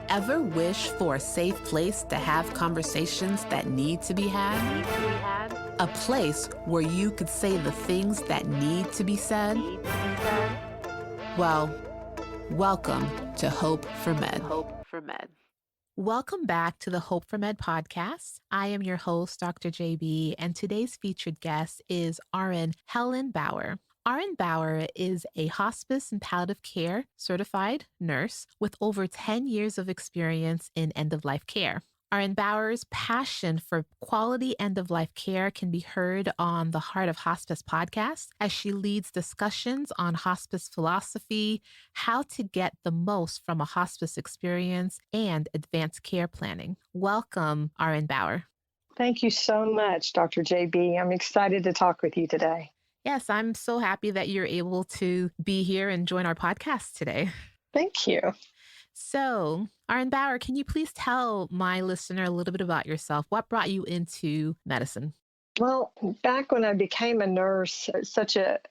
Ever wish for a safe place to have conversations that need to be had? A place where you could say the things that need to be said? Well, welcome to Hope for Med. Welcome back to the Hope for Med podcast. I am your host, Dr. JB, and today's featured guest is RN Helen Bauer. RN Bauer is a hospice and palliative care certified nurse with over 10 years of experience in end-of-life care. RN Bauer's passion for quality end-of-life care can be heard on the Heart of Hospice podcast as she leads discussions on hospice philosophy, how to get the most from a hospice experience, and advanced care planning. Welcome, RN Bauer. Thank you so much, Dr. JB. I'm excited to talk with you today. Yes, I'm so happy that you're able to be here and join our podcast today. Thank you. So, RN Bauer, can you please tell my listener a little bit about yourself? What brought you into medicine? Well, back when I became a nurse,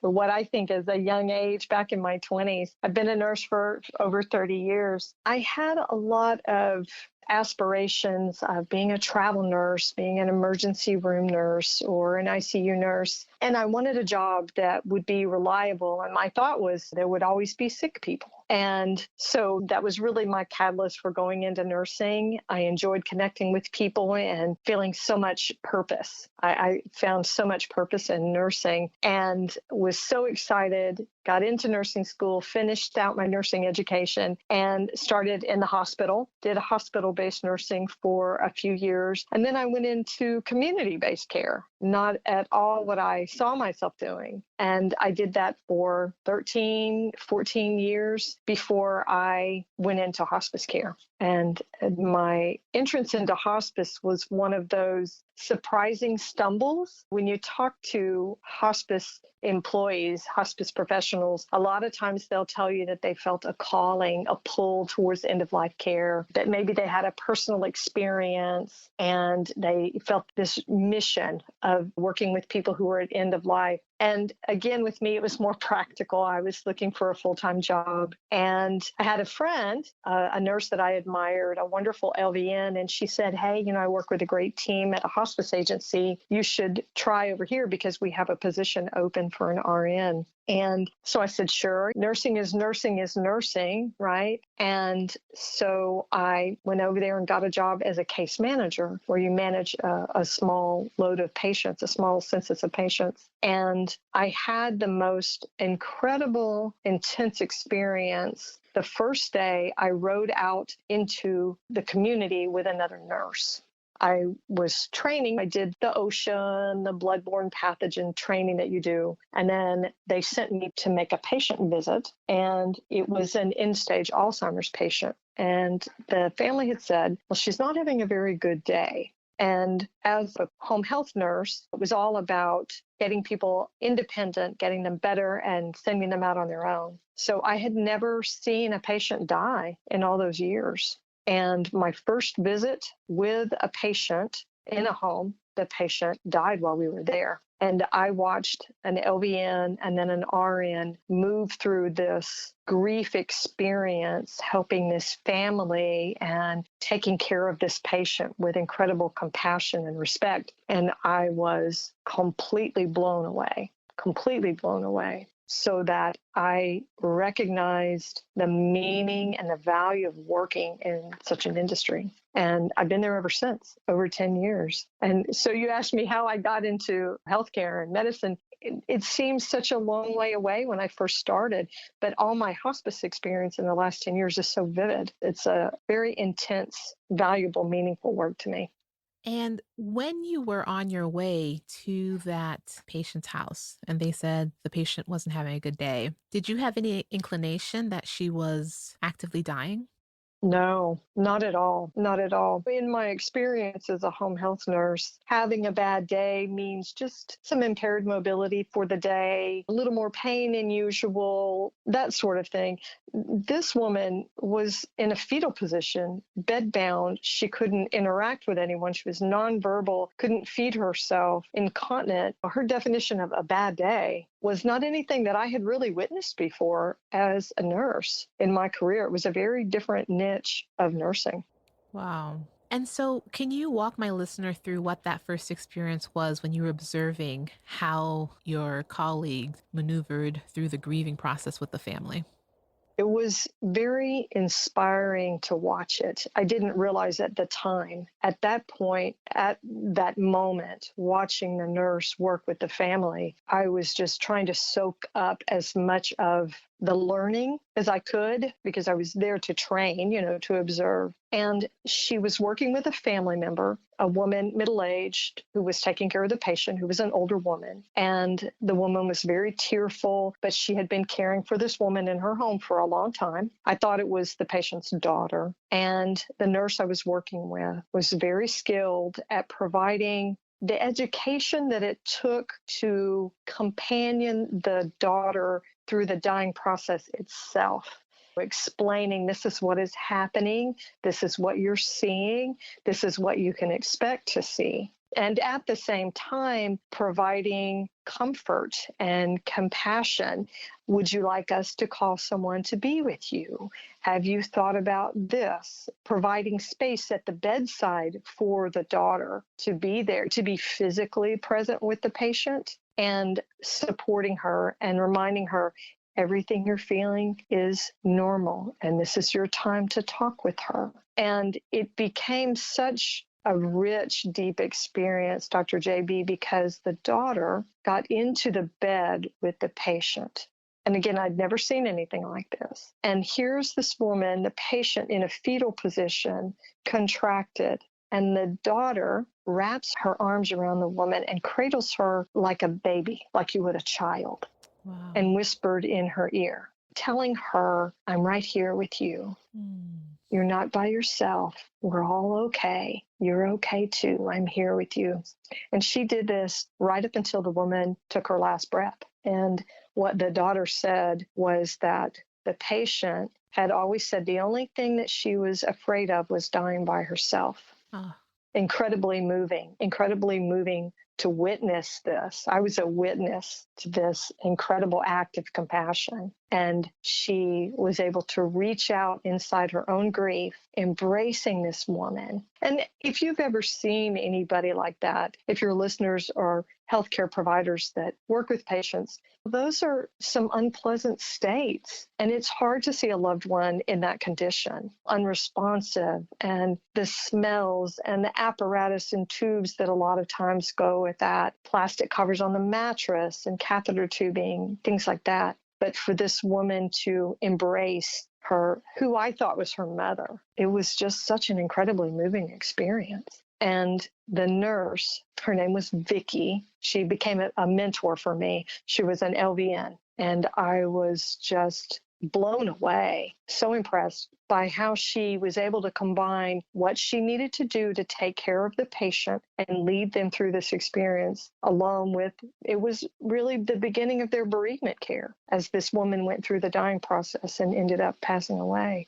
what I think is a young age, back in my 20s, I've been a nurse for over 30 years. I had a lot of aspirations of being a travel nurse, being an emergency room nurse or an ICU nurse. And I wanted a job that would be reliable. And my thought was there would always be sick people. And so that was really my catalyst for going into nursing. I enjoyed connecting with people and feeling so much purpose. I found so much purpose in nursing and was so excited, got into nursing school, finished out my nursing education, and started in the hospital, did hospital-based nursing for a few years. And then I went into community-based care, not at all what I saw myself doing. And I did that for 13, 14 years before I went into hospice care. And my entrance into hospice was one of those surprising stumbles. When you talk to hospice employees, hospice professionals, a lot of times they'll tell you that they felt a calling, a pull towards end-of-life care, that maybe they had a personal experience and they felt this mission of working with people who were at end of life. And again, with me, it was more practical. I was looking for a full-time job. And I had a friend, a nurse that I admired, a wonderful LVN, and she said, hey, I work with a great team at a hospice agency. You should try over here because we have a position open for an RN. And so I said, sure, nursing is nursing, right? And so I went over there and got a job as a case manager where you manage a small load of patients, a small census of patients. And I had the most incredible, intense experience. The first day I rode out into the community with another nurse. I was training. I did the OSHA, the bloodborne pathogen training that you do. And then they sent me to make a patient visit. And it was an end-stage Alzheimer's patient. And the family had said, well, she's not having a very good day. And as a home health nurse, it was all about getting people independent, getting them better, and sending them out on their own. So I had never seen a patient die in all those years. And my first visit with a patient in a home, the patient died while we were there. And I watched an LVN and then an RN move through this grief experience, helping this family and taking care of this patient with incredible compassion and respect. And I was completely blown away. So that I recognized the meaning and the value of working in such an industry. And I've been there ever since, over 10 years. And so you asked me how I got into healthcare and medicine. It seems such a long way away when I first started, but all my hospice experience in the last 10 years is so vivid. It's a very intense, valuable, meaningful work to me. And when you were on your way to that patient's house and they said the patient wasn't having a good day, did you have any inclination that she was actively dying? No, not at all. Not at all. In my experience as a home health nurse, having a bad day means just some impaired mobility for the day, a little more pain than usual, that sort of thing. This woman was in a fetal position, bedbound. She couldn't interact with anyone. She was nonverbal, couldn't feed herself, incontinent. Her definition of a bad day was not anything that I had really witnessed before as a nurse in my career. It was a very different niche niche of nursing. Wow. And so, can you walk my listener through what that first experience was when you were observing how your colleagues maneuvered through the grieving process with the family? It was very inspiring to watch it. I didn't realize at the time, at that point, at that moment, watching the nurse work with the family, I was just trying to soak up as much of the learning as I could because I was there to train, to observe. And she was working with a family member, a woman, middle-aged, who was taking care of the patient, who was an older woman. And the woman was very tearful, but she had been caring for this woman in her home for a long time. I thought it was the patient's daughter. And the nurse I was working with was very skilled at providing the education that it took to companion the daughter through the dying process itself, explaining this is what is happening, this is what you're seeing, this is what you can expect to see. And at the same time, providing comfort and compassion. Would you like us to call someone to be with you? Have you thought about this? Providing space at the bedside for the daughter to be there, to be physically present with the patient and supporting her and reminding her everything you're feeling is normal and this is your time to talk with her. And it became such a rich, deep experience, Dr. JB, because the daughter got into the bed with the patient. And again, I'd never seen anything like this. And here's this woman, the patient in a fetal position, contracted. And the daughter wraps her arms around the woman and cradles her like a baby, like you would a child. Wow. And whispered in her ear, telling her, I'm right here with you. You're not by yourself. We're all okay. You're okay too. I'm here with you. And she did this right up until the woman took her last breath. And what the daughter said was that the patient had always said the only thing that she was afraid of was dying by herself. Incredibly moving to witness this. I was a witness to this incredible act of compassion. And she was able to reach out inside her own grief, embracing this woman. And if you've ever seen anybody like that, if your listeners are healthcare providers that work with patients, those are some unpleasant states. And it's hard to see a loved one in that condition, unresponsive, and the smells and the apparatus and tubes that a lot of times go with that, plastic covers on the mattress and catheter tubing, things like that. But for this woman to embrace her, who I thought was her mother, it was just such an incredibly moving experience. And the nurse, her name was Vicky. She became a mentor for me. She was an LVN, and I was just blown away, so impressed by how she was able to combine what she needed to do to take care of the patient and lead them through this experience, along with, it was really the beginning of their bereavement care as this woman went through the dying process and ended up passing away.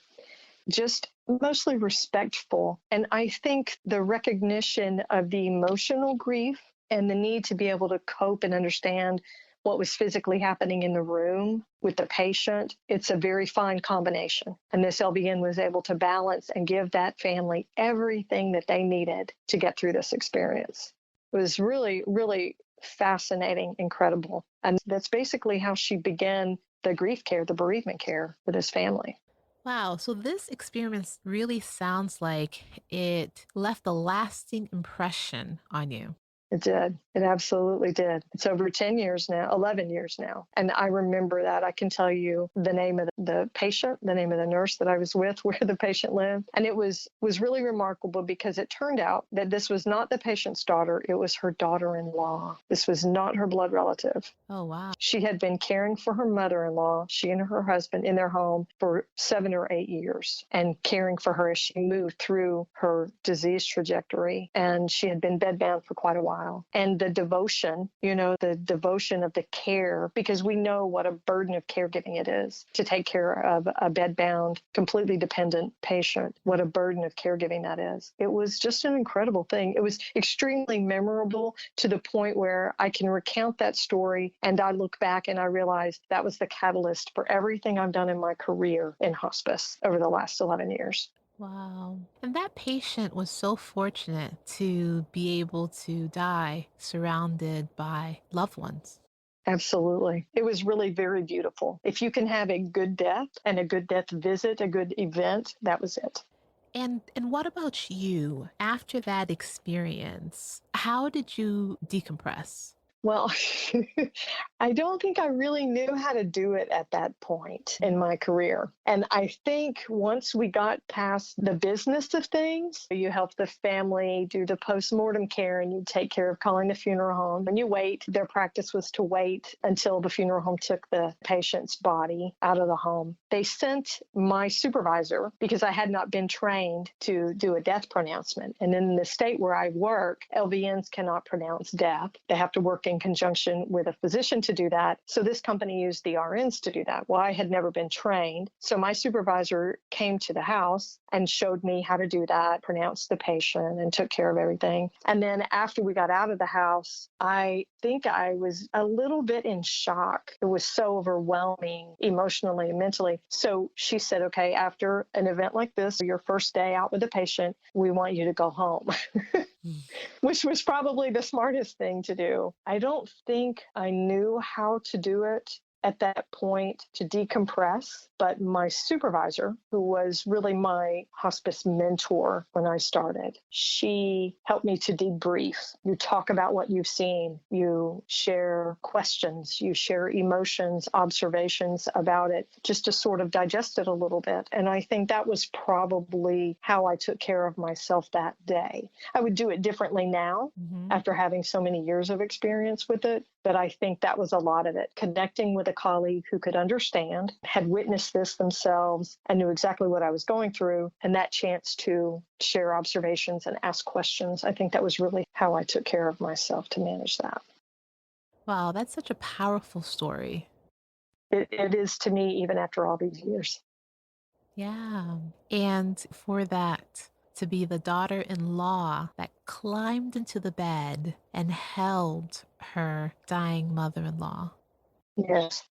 Just mostly respectful. And I think the recognition of the emotional grief and the need to be able to cope and understand what was physically happening in the room with the patient, it's a very fine combination. And this LVN was able to balance and give that family everything that they needed to get through this experience. It was really, really fascinating, incredible. And that's basically how she began the grief care, the bereavement care for this family. Wow. So this experience really sounds like it left a lasting impression on you. It did. It absolutely did. It's over 10 years now, 11 years now. And I remember that. I can tell you the name of the patient, the name of the nurse that I was with, where the patient lived. And it was really remarkable because it turned out that this was not the patient's daughter. It was her daughter-in-law. This was not her blood relative. Oh, wow. She had been caring for her mother-in-law, she and her husband, in their home for 7 or 8 years, and caring for her as she moved through her disease trajectory. And she had been bedbound for quite a while. while. And the devotion, the devotion of the care, because we know what a burden of caregiving it is to take care of a bedbound, completely dependent patient, what a burden of caregiving that is. It was just an incredible thing. It was extremely memorable to the point where I can recount that story and I look back and I realize that was the catalyst for everything I've done in my career in hospice over the last 11 years. Wow. And that patient was so fortunate to be able to die surrounded by loved ones. Absolutely. It was really very beautiful. If you can have a good death and a good death visit, a good event, that was it. And what about you? After that experience, how did you decompress? Well, I don't think I really knew how to do it at that point in my career. And I think once we got past the business of things, you help the family do the postmortem care and you take care of calling the funeral home. And you wait. Their practice was to wait until the funeral home took the patient's body out of the home. They sent my supervisor, because I had not been trained to do a death pronouncement. And in the state where I work, LVNs cannot pronounce death. They have to work in conjunction with a physician to do that. So this company used the RNs to do that. Well, I had never been trained. So my supervisor came to the house and showed me how to do that, pronounced the patient and took care of everything. And then after we got out of the house, I think I was a little bit in shock. It was so overwhelming emotionally and mentally. So she said, okay, after an event like this, your first day out with the patient, we want you to go home. Which was probably the smartest thing to do. I don't think I knew how to do it at that point to decompress, but my supervisor, who was really my hospice mentor when I started, she helped me to debrief. You talk about what you've seen, you share questions, you share emotions, observations about it, just to sort of digest it a little bit. And I think that was probably how I took care of myself that day. I would do it differently now after having so many years of experience with it. But I think that was a lot of it. Connecting with a colleague who could understand, had witnessed this themselves, and knew exactly what I was going through, and that chance to share observations and ask questions. I think that was really how I took care of myself to manage that. Wow, that's such a powerful story. It is to me, even after all these years. Yeah. And for that to be the daughter-in-law that climbed into the bed and held her dying mother-in-law. Yes.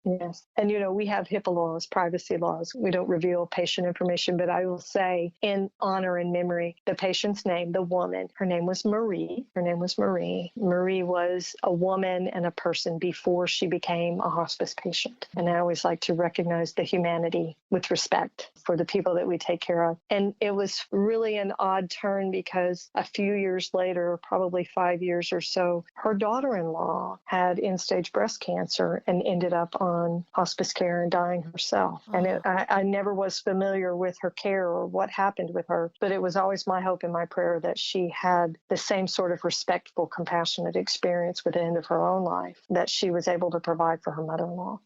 Yes. And, we have HIPAA laws, privacy laws. We don't reveal patient information, but I will say in honor and memory, the patient's name, the woman, her name was Marie. Her name was Marie. Marie was a woman and a person before she became a hospice patient. And I always like to recognize the humanity with respect for the people that we take care of. And it was really an odd turn because a few years later, probably 5 years or so, her daughter-in-law had end-stage breast cancer and ended up on hospice care and dying herself. Oh. And I never was familiar with her care or what happened with her, but it was always my hope and my prayer that she had the same sort of respectful, compassionate experience with the end of her own life that she was able to provide for her mother-in-law.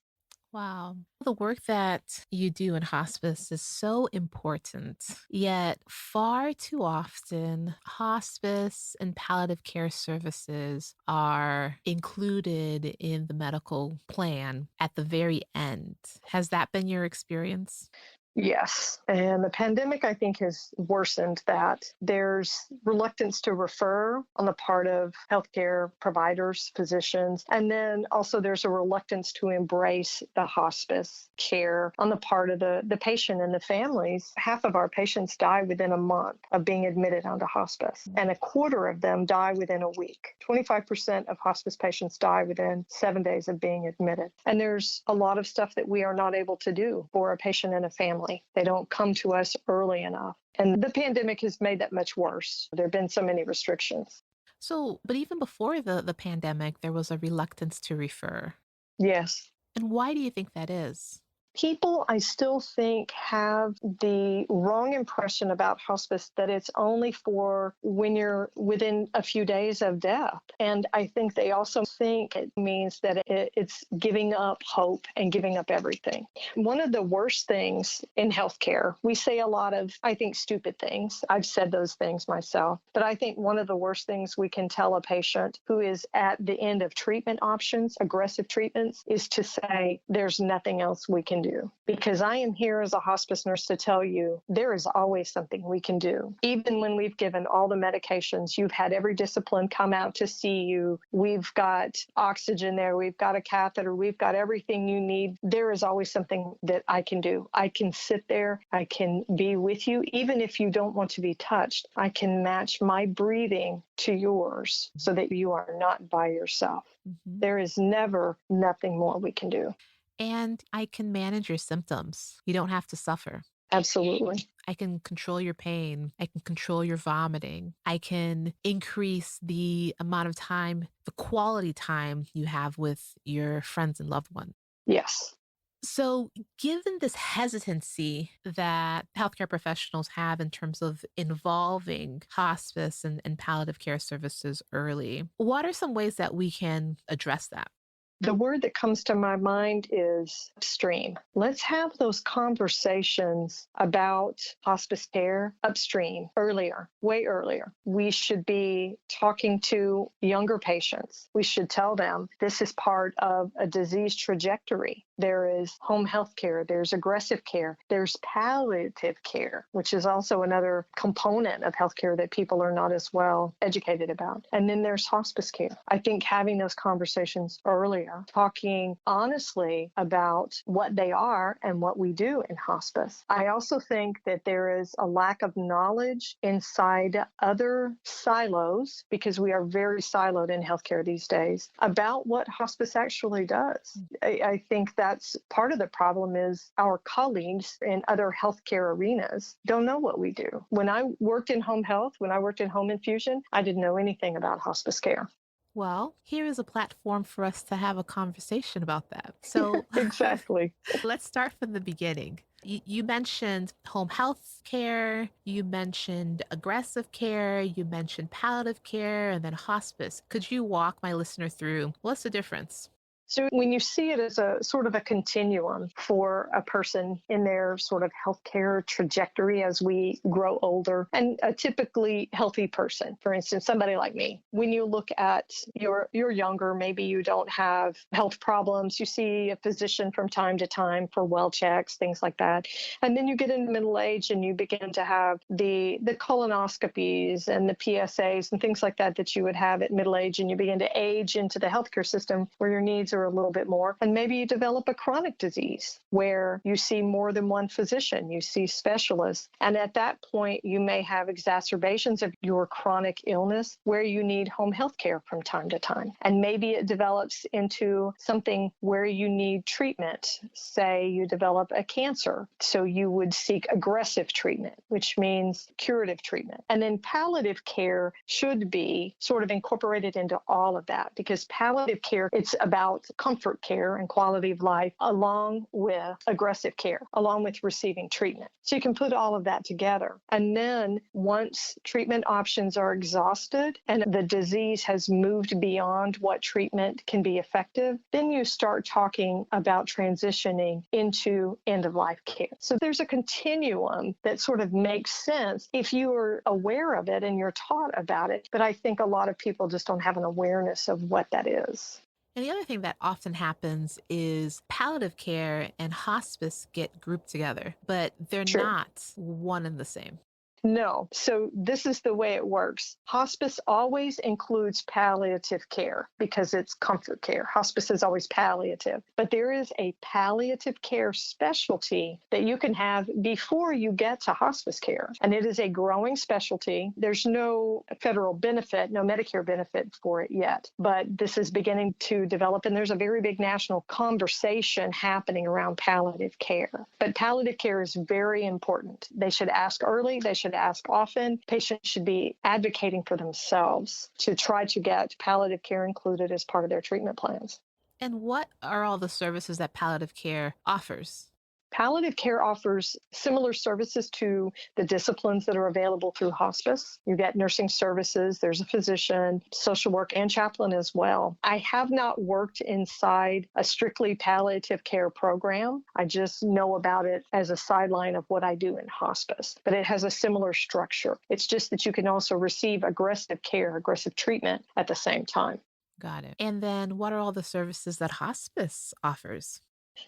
Wow. The work that you do in hospice is so important, yet far too often, hospice and palliative care services are included in the medical plan at the very end. Has that been your experience? Yes. And the pandemic, I think, has worsened that. There's reluctance to refer on the part of healthcare providers, physicians. And then also there's a reluctance to embrace the hospice care on the part of the patient and the families. Half of our patients die within a month of being admitted onto hospice, and a quarter of them die within a week. 25% of hospice patients die within 7 days of being admitted. And there's a lot of stuff that we are not able to do for a patient and a family. They don't come to us early enough. And the pandemic has made that much worse. There have been so many restrictions. So, but even before the pandemic, there was a reluctance to refer. Yes. And why do you think that is? People, I still think, have the wrong impression about hospice that it's only for when you're within a few days of death. And I think they also think it means that it's giving up hope and giving up everything. One of the worst things in healthcare, we say a lot of, I think, stupid things. I've said those things myself. But I think one of the worst things we can tell a patient who is at the end of treatment options, aggressive treatments, is to say, there's nothing else we can do. Because I am here as a hospice nurse to tell you there is always something we can do. Even when we've given all the medications, you've had every discipline come out to see you, we've got oxygen there, we've got a catheter, we've got everything you need. There is always something that I can do. I can sit there, I can be with you. Even if you don't want to be touched, I can match my breathing to yours so that you are not by yourself. Mm-hmm. There is never nothing more we can do. And I can manage your symptoms. You don't have to suffer. Absolutely. I can control your pain. I can control your vomiting. I can increase the amount of time, the quality time you have with your friends and loved ones. Yes. So given this hesitancy that healthcare professionals have in terms of involving hospice and palliative care services early, what are some ways that we can address that? The word that comes to my mind is upstream. Let's have those conversations about hospice care upstream, earlier, way earlier. We should be talking to younger patients. We should tell them this is part of a disease trajectory. There is home health care, there's aggressive care, there's palliative care, which is also another component of healthcare that people are not as well educated about. And then there's hospice care. I think having those conversations earlier, talking honestly about what they are and what we do in hospice. I also think that there is a lack of knowledge inside other silos, because we are very siloed in healthcare these days, about what hospice actually does. I think that's part of the problem is our colleagues in other healthcare arenas don't know what we do. When I worked in home health, when I worked in home infusion, I didn't know anything about hospice care. Well, here is a platform for us to have a conversation about that. So exactly. Let's start from the beginning. You mentioned home health care, you mentioned aggressive care, you mentioned palliative care, and then hospice. Could you walk my listener through what's the difference? So when you see it as a sort of a continuum for a person in their sort of healthcare trajectory as we grow older, and a typically healthy person, for instance, somebody like me, when you look at you're younger, maybe you don't have health problems, you see a physician from time to time for well checks, things like that. And then you get into middle age and you begin to have the colonoscopies and the PSAs and things like that you would have at middle age, and you begin to age into the healthcare system where your needs are a little bit more. And maybe you develop a chronic disease where you see more than one physician, you see specialists. And at that point, you may have exacerbations of your chronic illness where you need home health care from time to time. And maybe it develops into something where you need treatment. Say you develop a cancer, so you would seek aggressive treatment, which means curative treatment. And then palliative care should be sort of incorporated into all of that, because palliative care, it's about comfort care and quality of life along with aggressive care, along with receiving treatment. So you can put all of that together. And then once treatment options are exhausted and the disease has moved beyond what treatment can be effective, then you start talking about transitioning into end-of-life care. So there's a continuum that sort of makes sense if you are aware of it and you're taught about it. But I think a lot of people just don't have an awareness of what that is. And the other thing that often happens is palliative care and hospice get grouped together, but they're not one and the same. No. So this is the way it works. Hospice always includes palliative care because it's comfort care. Hospice is always palliative. But there is a palliative care specialty that you can have before you get to hospice care. And it is a growing specialty. There's no federal benefit, no Medicare benefit for it yet. But this is beginning to develop, and there's a very big national conversation happening around palliative care. But palliative care is very important. They should ask early. They should ask often. Patients should be advocating for themselves to try to get palliative care included as part of their treatment plans. And what are all the services that palliative care offers? Palliative care offers similar services to the disciplines that are available through hospice. You get nursing services, there's a physician, social work, and chaplain as well. I have not worked inside a strictly palliative care program. I just know about it as a sideline of what I do in hospice, but it has a similar structure. It's just that you can also receive aggressive care, aggressive treatment at the same time. Got it. And then what are all the services that hospice offers?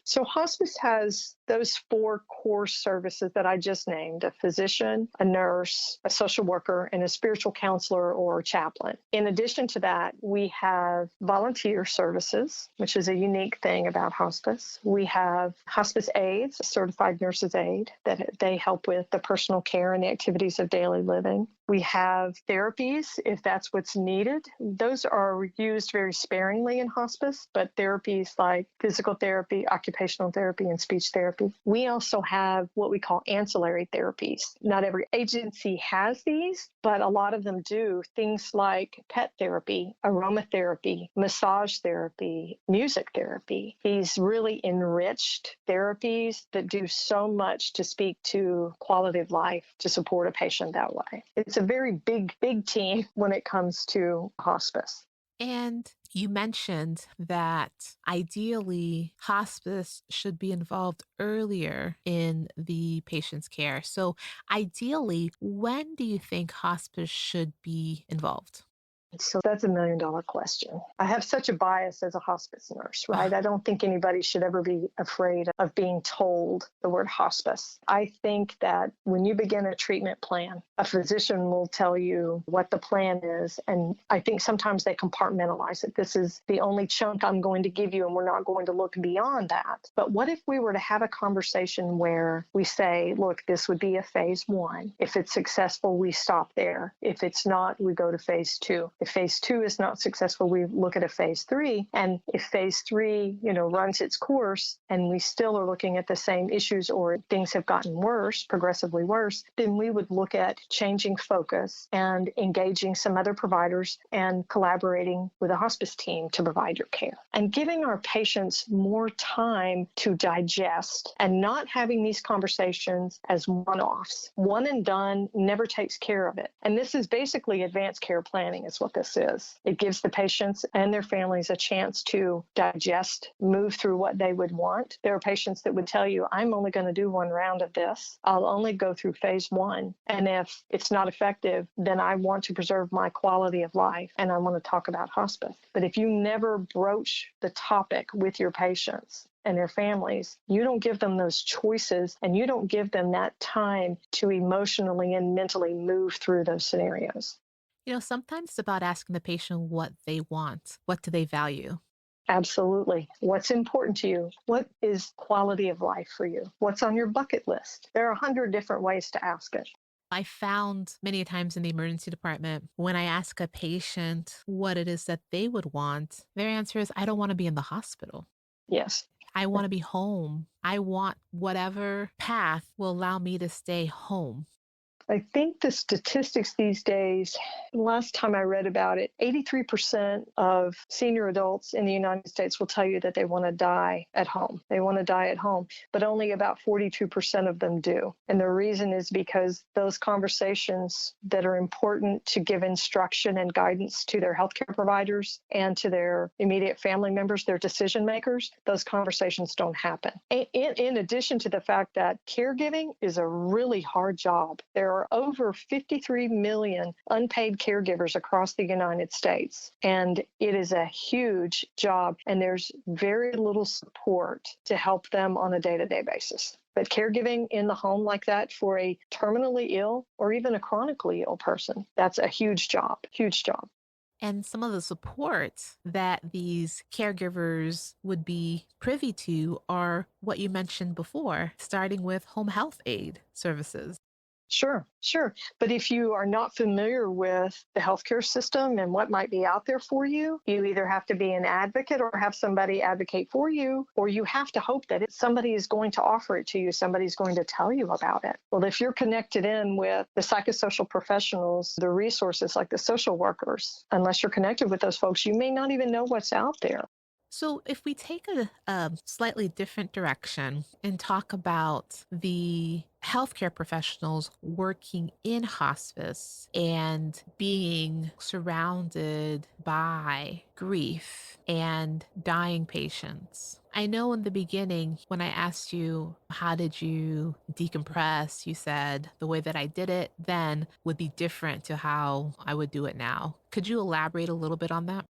So hospice has those 4 core services that I just named: a physician, a nurse, a social worker, and a spiritual counselor or chaplain. In addition to that, we have volunteer services, which is a unique thing about hospice. We have hospice aides, a certified nurse's aide, that they help with the personal care and the activities of daily living. We have therapies, if that's what's needed. Those are used very sparingly in hospice, but therapies like physical therapy, occupational therapy, and speech therapy. We also have what we call ancillary therapies. Not every agency has these, but a lot of them do. Things like pet therapy, aromatherapy, massage therapy, music therapy. These really enriched therapies that do so much to speak to quality of life, to support a patient that way. It's a very big team when it comes to hospice. And you mentioned that ideally hospice should be involved earlier in the patient's care. So ideally, when do you think hospice should be involved? So that's $1 million question. I have such a bias as a hospice nurse, right? I don't think anybody should ever be afraid of being told the word hospice. I think that when you begin a treatment plan, a physician will tell you what the plan is. And I think sometimes they compartmentalize it. This is the only chunk I'm going to give you, and we're not going to look beyond that. But what if we were to have a conversation where we say, look, this would be a phase 1. If it's successful, we stop there. If it's not, we go to phase 2. If phase 2 is not successful, we look at a phase 3. And if phase 3, runs its course and we still are looking at the same issues or things have gotten worse, progressively worse, then we would look at changing focus and engaging some other providers and collaborating with a hospice team to provide your care. And giving our patients more time to digest and not having these conversations as one-offs. One and done never takes care of it. And this is basically advanced care planning is what this is. It gives the patients and their families a chance to digest, move through what they would want. There are patients that would tell you, I'm only going to do 1 round of this. I'll only go through phase 1. And if it's not effective, then I want to preserve my quality of life and I want to talk about hospice. But if you never broach the topic with your patients and their families, you don't give them those choices and you don't give them that time to emotionally and mentally move through those scenarios. Sometimes it's about asking the patient what they want. What do they value? Absolutely. What's important to you? What is quality of life for you? What's on your bucket list? There are 100 different ways to ask it. I found many times in the emergency department, when I ask a patient what it is that they would want, their answer is, I don't want to be in the hospital. Yes. I want to be home. I want whatever path will allow me to stay home. I think the statistics these days, last time I read about it, 83% of senior adults in the United States will tell you that they want to die at home. They want to die at home, but only about 42% of them do. And the reason is because those conversations that are important to give instruction and guidance to their healthcare providers and to their immediate family members, their decision makers, those conversations don't happen. In addition to the fact that caregiving is a really hard job. There are over 53 million unpaid caregivers across the United States, and it is a huge job, and there's very little support to help them on a day-to-day basis. But caregiving in the home like that for a terminally ill or even a chronically ill person, that's a huge job, huge job. And some of the support that these caregivers would be privy to are what you mentioned before, starting with home health aid services. Sure. But if you are not familiar with the healthcare system and what might be out there for you, you either have to be an advocate or have somebody advocate for you, or you have to hope that somebody is going to offer it to you. Somebody's going to tell you about it. Well, if you're connected in with the psychosocial professionals, the resources like the social workers, unless you're connected with those folks, you may not even know what's out there. So, if we take a slightly different direction and talk about the healthcare professionals working in hospice and being surrounded by grief and dying patients. I know in the beginning, when I asked you, how did you decompress? You said the way that I did it then would be different to how I would do it now. Could you elaborate a little bit on that?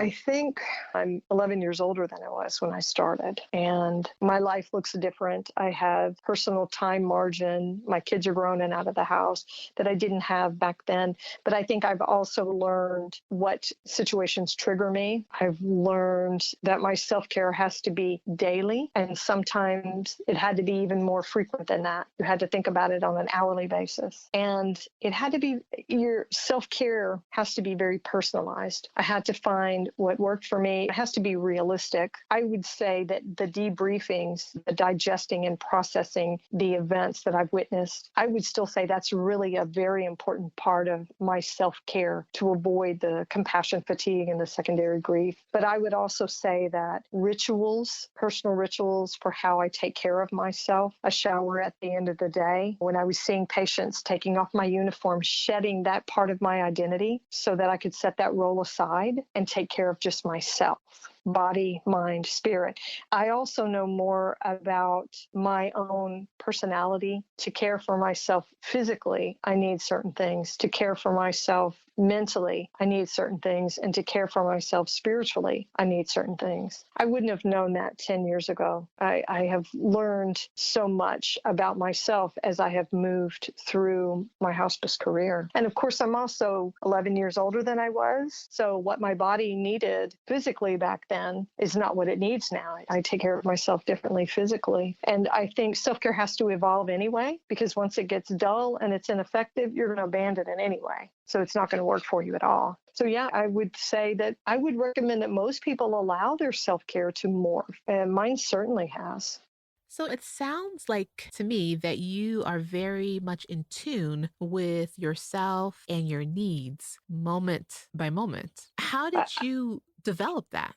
I think I'm 11 years older than I was when I started, and my life looks different. I have personal time margin. My kids are grown and out of the house that I didn't have back then. But I think I've also learned what situations trigger me. I've learned that my self-care has to be daily, and sometimes it had to be even more frequent than that. You had to think about it on an hourly basis. And it had to be, your self-care has to be very personalized. I had to find what worked for me. It has to be realistic. I would say that the debriefings, the digesting and processing the events that I've witnessed, I would still say that's really a very important part of my self-care to avoid the compassion fatigue and the secondary grief. But I would also say that rituals, personal rituals for how I take care of myself, a shower at the end of the day, when I was seeing patients, taking off my uniform, shedding that part of my identity so that I could set that role aside and take care of just myself. Body, mind, spirit. I also know more about my own personality. To care for myself physically, I need certain things. To care for myself mentally, I need certain things. And to care for myself spiritually, I need certain things. I wouldn't have known that 10 years ago. I have learned so much about myself as I have moved through my hospice career. And of course, I'm also 11 years older than I was. So what my body needed physically back then is not what it needs now. I take care of myself differently physically. And I think self-care has to evolve anyway, because once it gets dull and it's ineffective, you're going to abandon it anyway. So it's not going to work for you at all. So yeah, I would say that I would recommend that most people allow their self-care to morph. And mine certainly has. So it sounds like to me that you are very much in tune with yourself and your needs moment by moment. How I, did you develop that?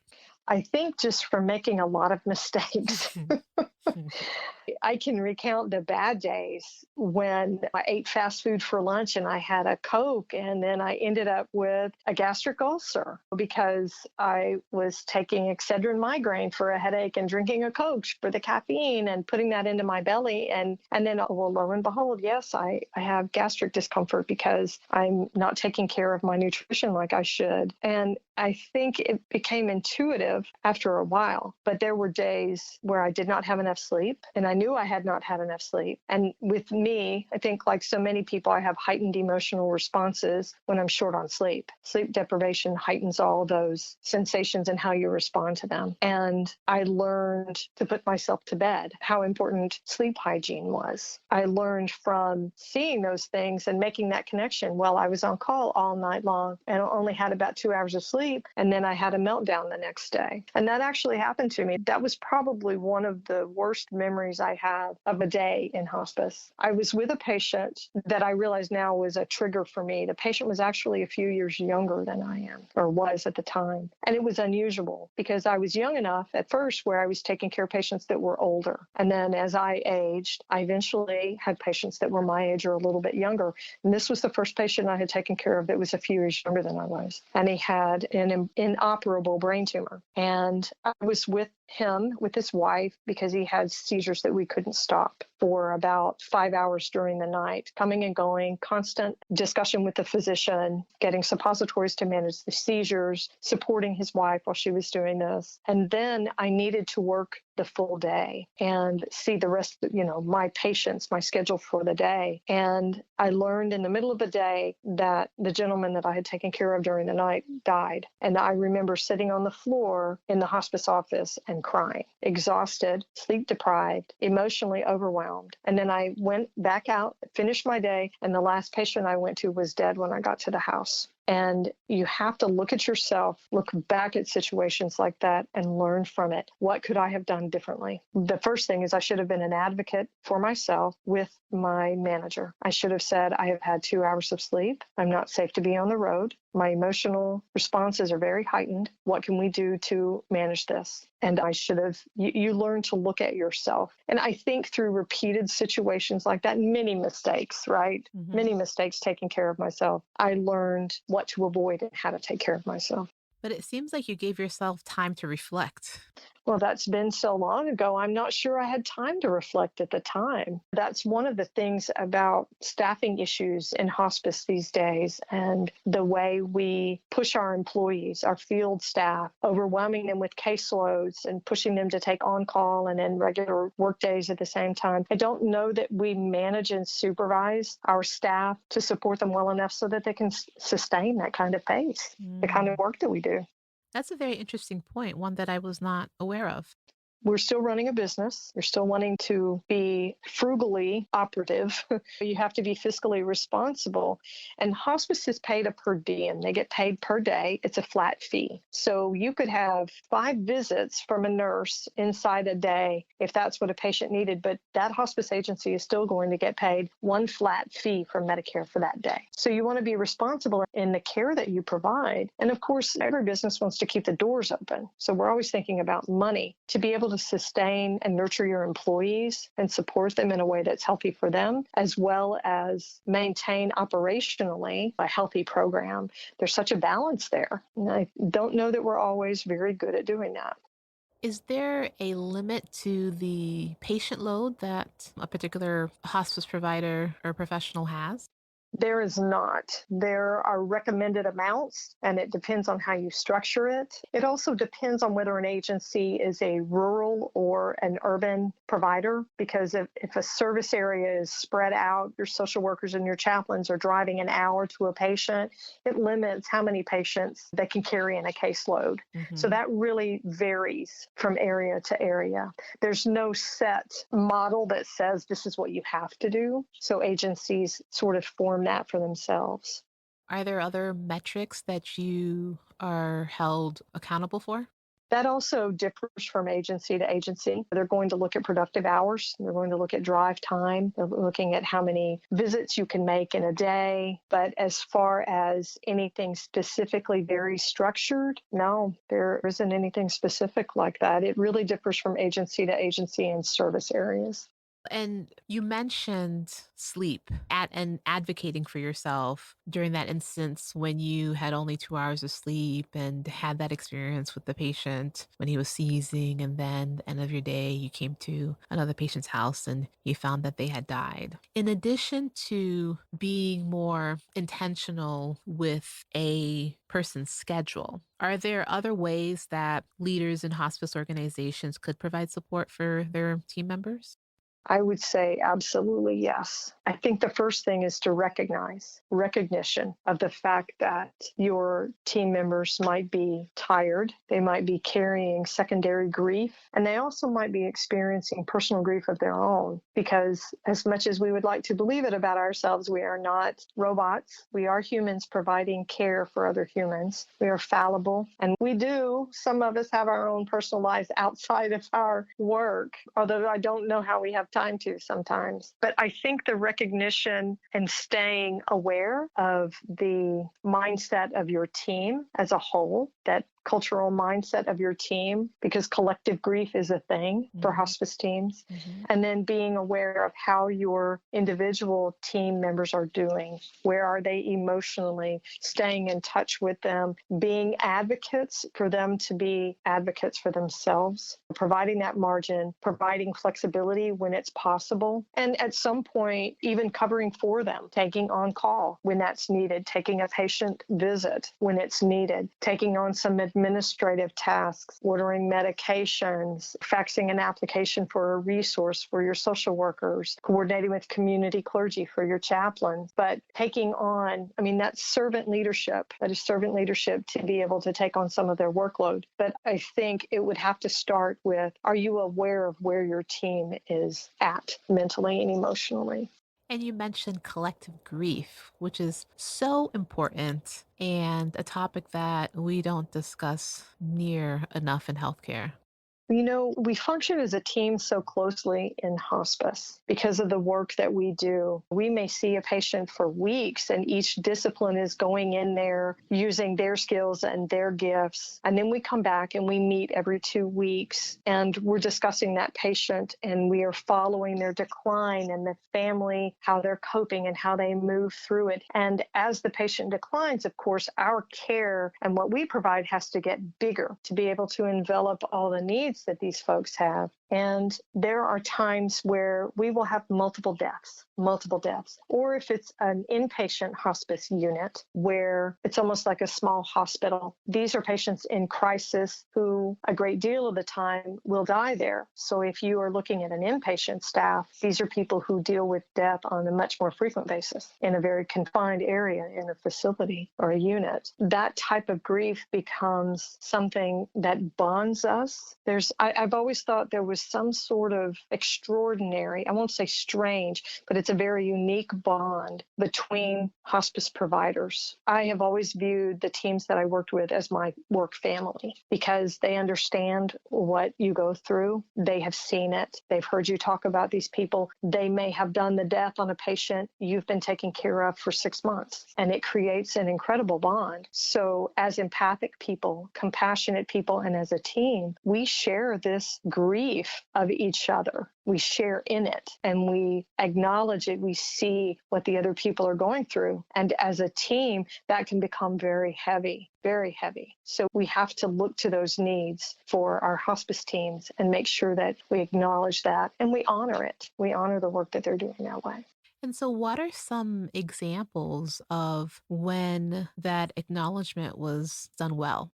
I think just from making a lot of mistakes. I can recount the bad days when I ate fast food for lunch and I had a Coke, and then I ended up with a gastric ulcer because I was taking Excedrin migraine for a headache and drinking a Coke for the caffeine and putting that into my belly. And then, well, lo and behold, yes, I have gastric discomfort because I'm not taking care of my nutrition like I should. And I think it became intuitive after a while, but there were days where I did not have enough sleep, and I knew I had not had enough sleep. And with me, I think like so many people, I have heightened emotional responses when I'm short on sleep. Sleep deprivation heightens all those sensations and how you respond to them. And I learned to put myself to bed, how important sleep hygiene was. I learned from seeing those things and making that connection. Well, I was on call all night long and only had about 2 hours of sleep, and then I had a meltdown the next day. And that actually happened to me. That was probably one of the worst memories I have of a day in hospice. I was with a patient that I realize now was a trigger for me. The patient was actually a few years younger than I am, or was at the time. And it was unusual because I was young enough at first where I was taking care of patients that were older. And then as I aged, I eventually had patients that were my age or a little bit younger. And this was the first patient I had taken care of that was a few years younger than I was. And he had an inoperable brain tumor. And I was with him, with his wife, because he had seizures that we couldn't stop for about 5 hours during the night, coming and going, constant discussion with the physician, getting suppositories to manage the seizures, supporting his wife while she was doing this. And then I needed to work the full day and see the rest of, my patients, my schedule for the day. And I learned in the middle of the day that the gentleman that I had taken care of during the night died. And I remember sitting on the floor in the hospice office and crying, exhausted, sleep deprived, emotionally overwhelmed. And then I went back out, finished my day, and the last patient I went to was dead when I got to the house. And you have to look at yourself, look back at situations like that and learn from it. What could I have done differently? The first thing is I should have been an advocate for myself with my manager. I should have said, I have had 2 hours of sleep. I'm not safe to be on the road. My emotional responses are very heightened. What can we do to manage this? And I should have, you learn to look at yourself. And I think through repeated situations like that, many mistakes, right? Mm-hmm. Many mistakes taking care of myself, I learned what to avoid and how to take care of myself. But it seems like you gave yourself time to reflect. Well, that's been so long ago, I'm not sure I had time to reflect at the time. That's one of the things about staffing issues in hospice these days and the way we push our employees, our field staff, overwhelming them with caseloads and pushing them to take on-call and in regular work days at the same time. I don't know that we manage and supervise our staff to support them well enough so that they can sustain that kind of pace, the kind of work that we do. That's a very interesting point, one that I was not aware of. We're still running a business. You're still wanting to be frugally operative. You have to be fiscally responsible. And hospice is paid a per diem. They get paid per day. It's a flat fee. So you could have 5 visits from a nurse inside a day if that's what a patient needed. But that hospice agency is still going to get paid one flat fee from Medicare for that day. So you want to be responsible in the care that you provide. And of course, every business wants to keep the doors open. So we're always thinking about money to be able to sustain and nurture your employees and support them in a way that's healthy for them, as well as maintain operationally a healthy program. There's such a balance there. And I don't know that we're always very good at doing that. Is there a limit to the patient load that a particular hospice provider or professional has? There is not. There are recommended amounts, and it depends on how you structure it. It also depends on whether an agency is a rural or an urban provider, because if a service area is spread out, your social workers and your chaplains are driving an hour to a patient, it limits how many patients they can carry in a caseload. Mm-hmm. So that really varies from area to area. There's no set model that says this is what you have to do. So agencies sort of form that for themselves. Are there other metrics that you are held accountable for? That also differs from agency to agency. They're going to look at productive hours. They're going to look at drive time. They're looking at how many visits you can make in a day. But as far as anything specifically very structured, no, there isn't anything specific like that. It really differs from agency to agency and service areas. And you mentioned sleep and advocating for yourself during that instance when you had only 2 hours of sleep and had that experience with the patient when he was seizing. And then the end of your day, you came to another patient's house and you found that they had died. In addition to being more intentional with a person's schedule, are there other ways that leaders in hospice organizations could provide support for their team members? I would say absolutely yes. I think the first thing is to recognition of the fact that your team members might be tired. They might be carrying secondary grief, and they also might be experiencing personal grief of their own, because as much as we would like to believe it about ourselves, we are not robots. We are humans providing care for other humans. We are fallible, and some of us have our own personal lives outside of our work, although I don't know how we have time to sometimes. But I think the recognition and staying aware of the mindset of your team as a whole, that cultural mindset of your team, because collective grief is a thing for hospice teams. Mm-hmm. And then being aware of how your individual team members are doing. Where are they emotionally? Staying in touch with them, being advocates for them to be advocates for themselves, providing that margin, providing flexibility when it's possible. And at some point, even covering for them, taking on call when that's needed, taking a patient visit when it's needed, taking on some administrative tasks, ordering medications, faxing an application for a resource for your social workers, coordinating with community clergy for your chaplains, but taking on, that's servant leadership. That is servant leadership to be able to take on some of their workload. But I think it would have to start with, are you aware of where your team is at mentally and emotionally? And you mentioned collective grief, which is so important and a topic that we don't discuss near enough in healthcare. We function as a team so closely in hospice because of the work that we do. We may see a patient for weeks, and each discipline is going in there using their skills and their gifts. And then we come back and we meet every 2 weeks, and we're discussing that patient, and we are following their decline and the family, how they're coping and how they move through it. And as the patient declines, of course, our care and what we provide has to get bigger to be able to envelop all the needs that these folks have. And there are times where we will have multiple deaths. Or if it's an inpatient hospice unit where it's almost like a small hospital, these are patients in crisis who a great deal of the time will die there. So if you are looking at an inpatient staff, these are people who deal with death on a much more frequent basis in a very confined area in a facility or a unit. That type of grief becomes something that bonds us. I've always thought there was some sort of extraordinary, I won't say strange, but it's a very unique bond between hospice providers. I have always viewed the teams that I worked with as my work family because they understand what you go through. They have seen it. They've heard you talk about these people. They may have done the death on a patient you've been taking care of for 6 months, and it creates an incredible bond. So as empathic people, compassionate people, and as a team, we share this grief of each other. We share in it and we acknowledge it. We see what the other people are going through. And as a team, that can become very heavy, very heavy. So we have to look to those needs for our hospice teams and make sure that we acknowledge that and we honor it. We honor the work that they're doing that way. And so, what are some examples of when that acknowledgement was done well?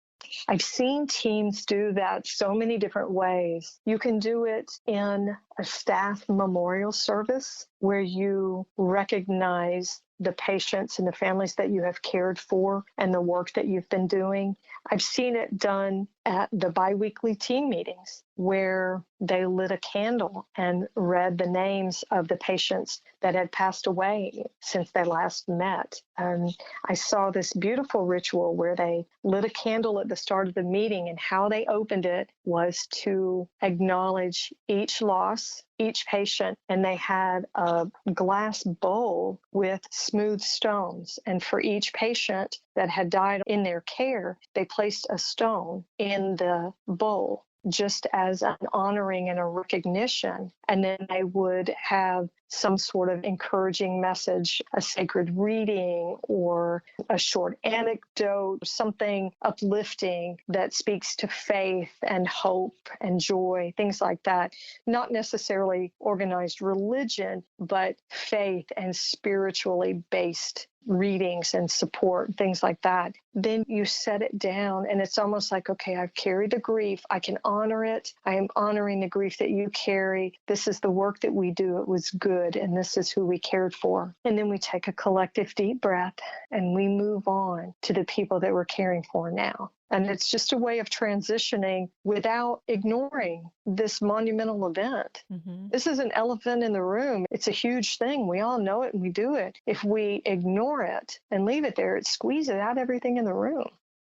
I've seen teams do that so many different ways. You can do it in a staff memorial service where you recognize the patients and the families that you have cared for and the work that you've been doing. I've seen it done at the biweekly team meetings where they lit a candle and read the names of the patients that had passed away since they last met. I saw this beautiful ritual where they lit a candle at the start of the meeting, and how they opened it was to acknowledge each loss, each patient, and they had a glass bowl with smooth stones. And for each patient that had died in their care, they placed a stone in the bowl just as an honoring and a recognition. And then they would have some sort of encouraging message, a sacred reading or a short anecdote, something uplifting that speaks to faith and hope and joy, things like that. Not necessarily organized religion, but faith and spiritually based readings and support, things like that. Then you set it down and it's almost like, okay, I've carried the grief. I can honor it. I am honoring the grief that you carry. This is the work that we do. It was good. And this is who we cared for. And then we take a collective deep breath and we move on to the people that we're caring for now. And it's just a way of transitioning without ignoring this monumental event. Mm-hmm. This is an elephant in the room. It's a huge thing. We all know it and we do it. If we ignore it and leave it there, it squeezes out everything in the room.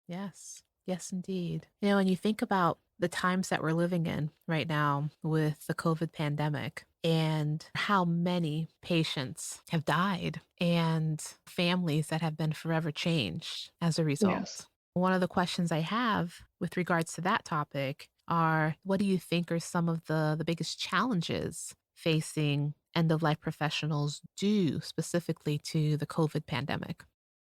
Yes. Yes, indeed. When you think about the times that we're living in right now with the COVID pandemic and how many patients have died and families that have been forever changed as a result. Yes. One of the questions I have with regards to that topic are, what do you think are some of the biggest challenges facing end-of-life professionals due specifically to the COVID pandemic?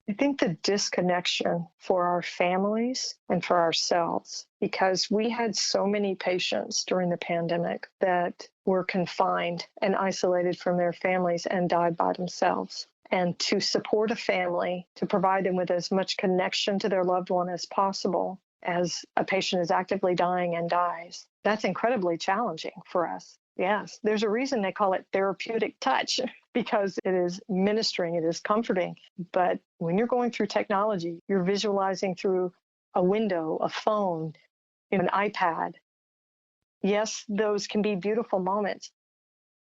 I think the disconnection for our families and for ourselves, because we had so many patients during the pandemic that were confined and isolated from their families and died by themselves. And to support a family, to provide them with as much connection to their loved one as possible as a patient is actively dying and dies, that's incredibly challenging for us. Yes, there's a reason they call it therapeutic touch, because it is ministering, it is comforting. But when you're going through technology, you're visualizing through a window, a phone, an iPad. Yes, those can be beautiful moments,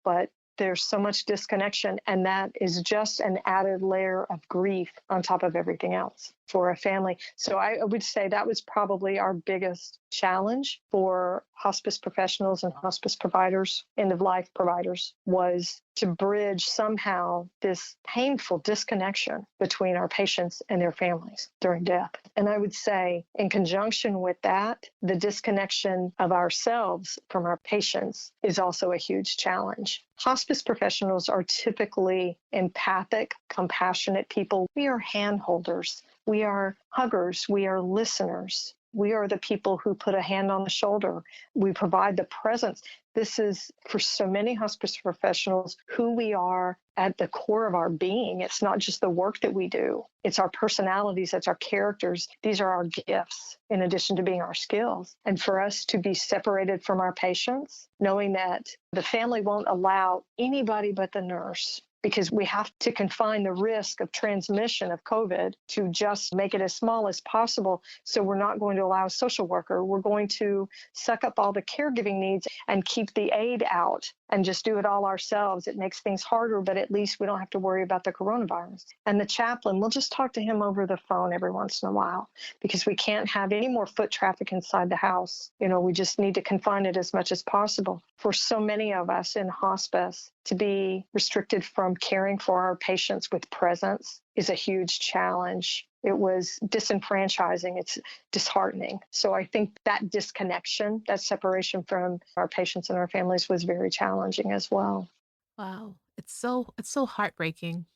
but there's so much disconnection, and that is just an added layer of grief on top of everything else for a family. So I would say that was probably our biggest challenge for hospice professionals and hospice providers, end-of-life providers, was to bridge somehow this painful disconnection between our patients and their families during death. And I would say, in conjunction with that, the disconnection of ourselves from our patients is also a huge challenge. Hospice professionals are typically empathic, compassionate people. We are handholders. We are huggers. We are listeners. We are the people who put a hand on the shoulder. We provide the presence. This is, for so many hospice professionals, who we are at the core of our being. It's not just the work that we do. It's our personalities. It's our characters. These are our gifts, in addition to being our skills. And for us to be separated from our patients, knowing that the family won't allow anybody but the nurse, because we have to confine the risk of transmission of COVID to just make it as small as possible. So we're not going to allow a social worker. We're going to suck up all the caregiving needs and keep the aid out and just do it all ourselves. It makes things harder, but at least we don't have to worry about the coronavirus. And the chaplain, we'll just talk to him over the phone every once in a while, because we can't have any more foot traffic inside the house. We just need to confine it as much as possible. For so many of us in hospice, to be restricted from caring for our patients with presence is a huge challenge. It was disenfranchising. It's disheartening. So I think that disconnection, that separation from our patients and our families was very challenging as well. Wow. It's so heartbreaking.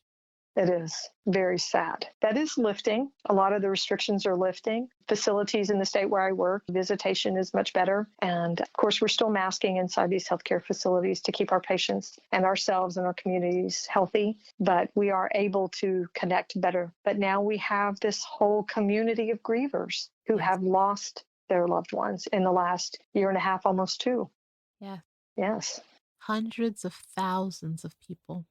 It is very sad. That is lifting. A lot of the restrictions are lifting. Facilities in the state where I work, visitation is much better. And of course, we're still masking inside these healthcare facilities to keep our patients and ourselves and our communities healthy. But we are able to connect better. But now we have this whole community of grievers who have lost their loved ones in the last year and a half, almost two. Yeah. Yes. Hundreds of thousands of people.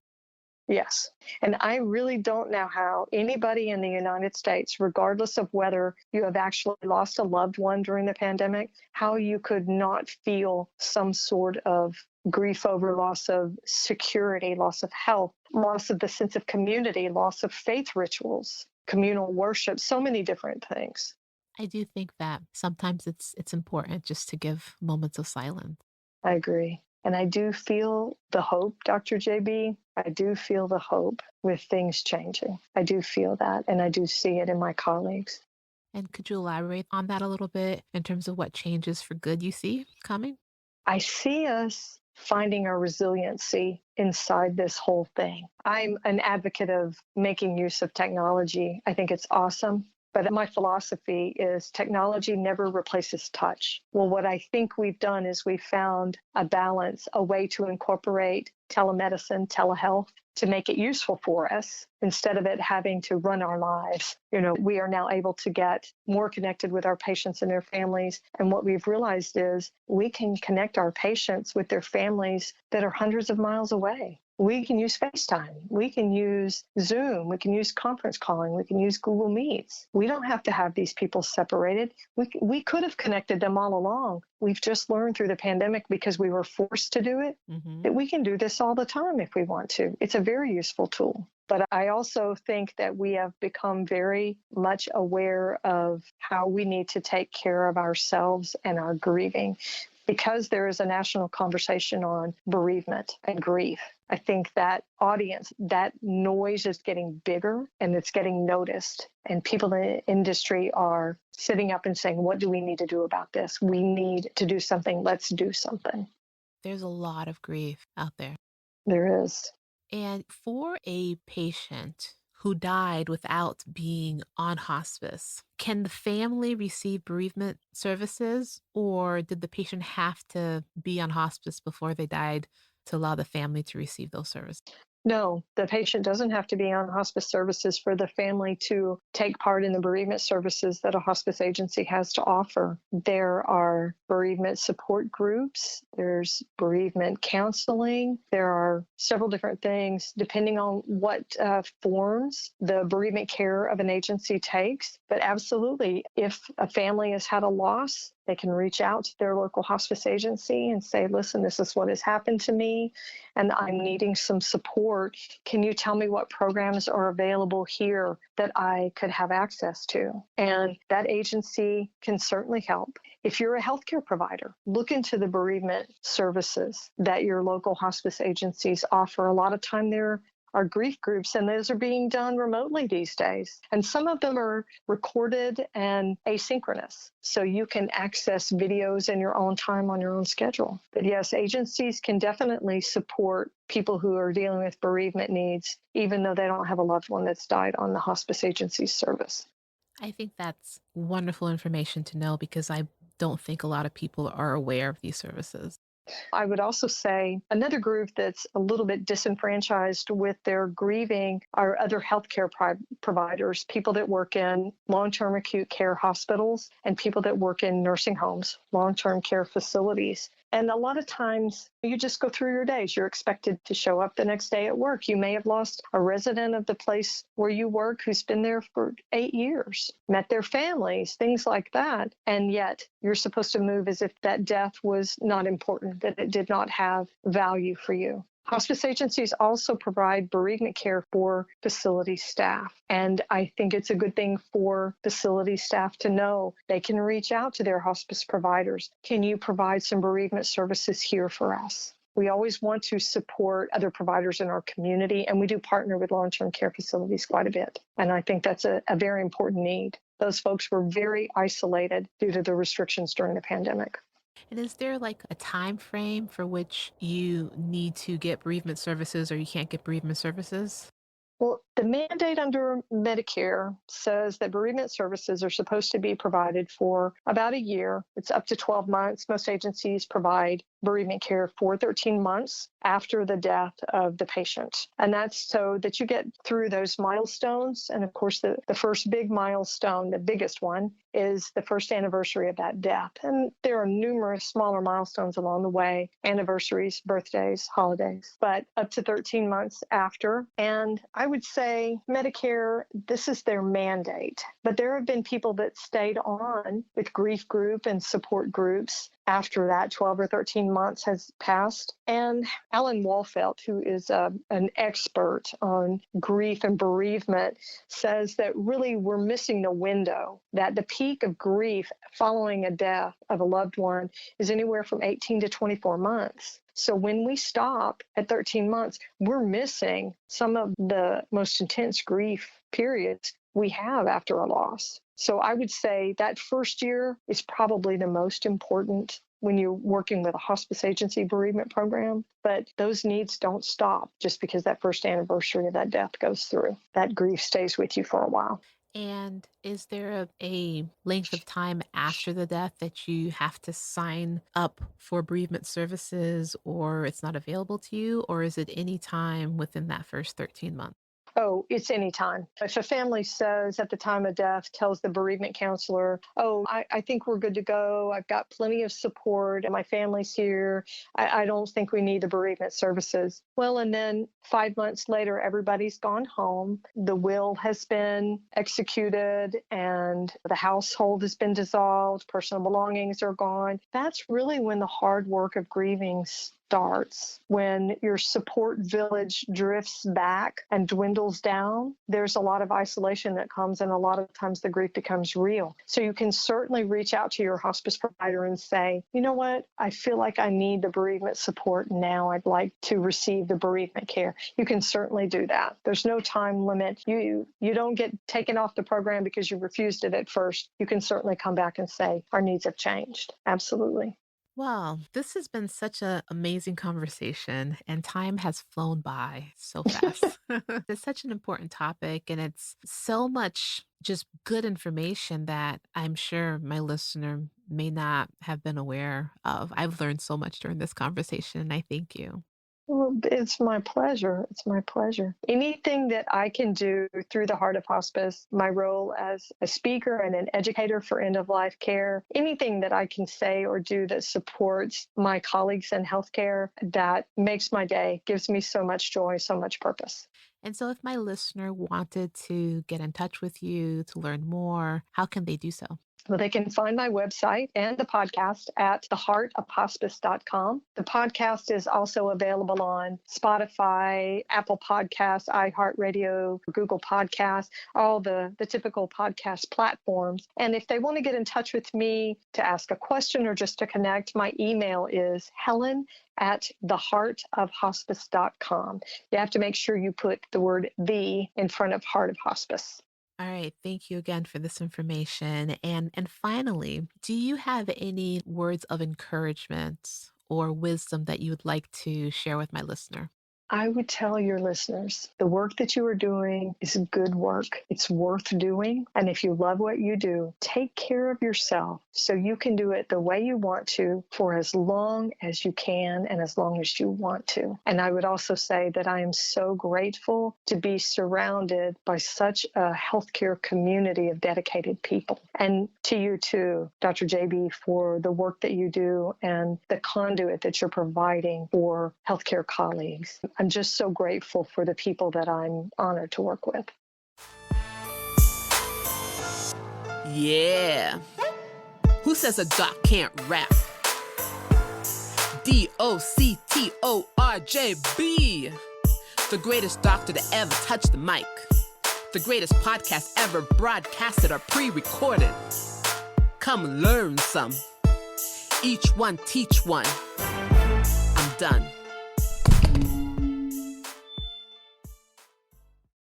Yes. And I really don't know how anybody in the United States, regardless of whether you have actually lost a loved one during the pandemic, how you could not feel some sort of grief over loss of security, loss of health, loss of the sense of community, loss of faith rituals, communal worship, so many different things. I do think that sometimes it's important just to give moments of silence. I agree. And I do feel the hope, Dr. JB. I do feel the hope with things changing. I do feel that, and I do see it in my colleagues. And could you elaborate on that a little bit in terms of what changes for good you see coming? I see us finding our resiliency inside this whole thing. I'm an advocate of making use of technology. I think it's awesome. But my philosophy is technology never replaces touch. Well, what I think we've done is we've found a balance, a way to incorporate telemedicine, telehealth, to make it useful for us instead of it having to run our lives. We are now able to get more connected with our patients and their families. And what we've realized is we can connect our patients with their families that are hundreds of miles away. We can use FaceTime. We can use Zoom. We can use conference calling. We can use Google Meets. We don't have to have these people separated. We could have connected them all along. We've just learned through the pandemic, because we were forced to do it, that we can do this all the time if we want to. It's a very useful tool. But I also think that we have become very much aware of how we need to take care of ourselves and our grieving, because there is a national conversation on bereavement and grief. I think that audience, that noise is getting bigger and it's getting noticed. And people in the industry are sitting up and saying, what do we need to do about this? We need to do something. Let's do something. There's a lot of grief out there. There is. And for a patient who died without being on hospice, can the family receive bereavement services, or did the patient have to be on hospice before they died to allow the family to receive those services? No, the patient doesn't have to be on hospice services for the family to take part in the bereavement services that a hospice agency has to offer. There are bereavement support groups. There's bereavement counseling. There are several different things depending on what forms the bereavement care of an agency takes. But absolutely, if a family has had a loss, They can reach out to their local hospice agency and say, listen, this is what has happened to me, and I'm needing some support. Can you tell me what programs are available here that I could have access to? And that agency can certainly help. If you're a healthcare provider, look into the bereavement services that your local hospice agencies offer. A lot of time there are grief groups, and those are being done remotely these days. And some of them are recorded and asynchronous, so you can access videos in your own time on your own schedule. But yes, agencies can definitely support people who are dealing with bereavement needs, even though they don't have a loved one that's died on the hospice agency service. I think that's wonderful information to know because I don't think a lot of people are aware of these services. I would also say another group that's a little bit disenfranchised with their grieving are other healthcare providers, people that work in long-term acute care hospitals and people that work in nursing homes, long-term care facilities. And a lot of times you just go through your days. You're expected to show up the next day at work. You may have lost a resident of the place where you work who's been there for 8 years, met their families, things like that. And yet you're supposed to move as if that death was not important, that it did not have value for you. Hospice agencies also provide bereavement care for facility staff. And I think it's a good thing for facility staff to know. They can reach out to their hospice providers. Can you provide some bereavement services here for us? We always want to support other providers in our community, and we do partner with long-term care facilities quite a bit. And I think that's a very important need. Those folks were very isolated due to the restrictions during the pandemic. And is there like a time frame for which you need to get bereavement services or you can't get bereavement services? Well, the mandate under Medicare says that bereavement services are supposed to be provided for about a year. It's up to 12 months. Most agencies provide bereavement care for 13 months after the death of the patient. And that's so that you get through those milestones. And of course, the first big milestone, the biggest one, is the first anniversary of that death. And there are numerous smaller milestones along the way, anniversaries, birthdays, holidays, but up to 13 months after. And I would say Medicare, this is their mandate. But there have been people that stayed on with grief group and support groups after that 12 or 13 months has passed. And Alan Walfelt, who is an expert on grief and bereavement, says that really we're missing the window, that the peak of grief following a death of a loved one is anywhere from 18 to 24 months. So when we stop at 13 months, we're missing some of the most intense grief periods we have after a loss. So I would say that first year is probably the most important when you're working with a hospice agency bereavement program. But those needs don't stop just because that first anniversary of that death goes through. That grief stays with you for a while. And is there a length of time after the death that you have to sign up for bereavement services or it's not available to you? Or is it any time within that first 13 months? Oh, it's any time. If a family says at the time of death, tells the bereavement counselor, oh, I think we're good to go. I've got plenty of support and my family's here. I don't think we need the bereavement services. Well, and then 5 months later, everybody's gone home. The will has been executed and the household has been dissolved. Personal belongings are gone. That's really when the hard work of grieving starts. When your support village drifts back and dwindles down, there's a lot of isolation that comes, and a lot of times the grief becomes real. So you can certainly reach out to your hospice provider and say, you know what, I feel like I need the bereavement support now. I'd like to receive the bereavement care. You can certainly do that. There's no time limit. You don't get taken off the program because you refused it at first. You can certainly come back and say, our needs have changed. Absolutely. Well, this has been such an amazing conversation, and time has flown by so fast. It's such an important topic, and it's so much just good information that I'm sure my listener may not have been aware of. I've learned so much during this conversation, and I thank you. Well, it's my pleasure. It's my pleasure. Anything that I can do through the Heart of Hospice, my role as a speaker and an educator for end-of-life care, anything that I can say or do that supports my colleagues in healthcare, that makes my day, gives me so much joy, so much purpose. And so, if my listener wanted to get in touch with you to learn more, how can they do so? Well, they can find my website and the podcast at theheartofhospice.com. The podcast is also available on Spotify, Apple Podcasts, iHeartRadio, Google Podcasts, all the typical podcast platforms. And if they want to get in touch with me to ask a question or just to connect, my email is helen@theheartofhospice.com. You have to make sure you put the word "the" in front of Heart of Hospice. All right. Thank you again for this information. And finally, do you have any words of encouragement or wisdom that you would like to share with my listener? I would tell your listeners, the work that you are doing is good work. It's worth doing. And if you love what you do, take care of yourself so you can do it the way you want to for as long as you can and as long as you want to. And I would also say that I am so grateful to be surrounded by such a healthcare community of dedicated people. And to you too, Dr. JB, for the work that you do and the conduit that you're providing for healthcare colleagues. I'm just so grateful for the people that I'm honored to work with. Yeah. Who says a doc can't rap? DOCTORJB. The greatest doctor to ever touch the mic. The greatest podcast ever broadcasted or pre-recorded. Come learn some. Each one teach one. I'm done.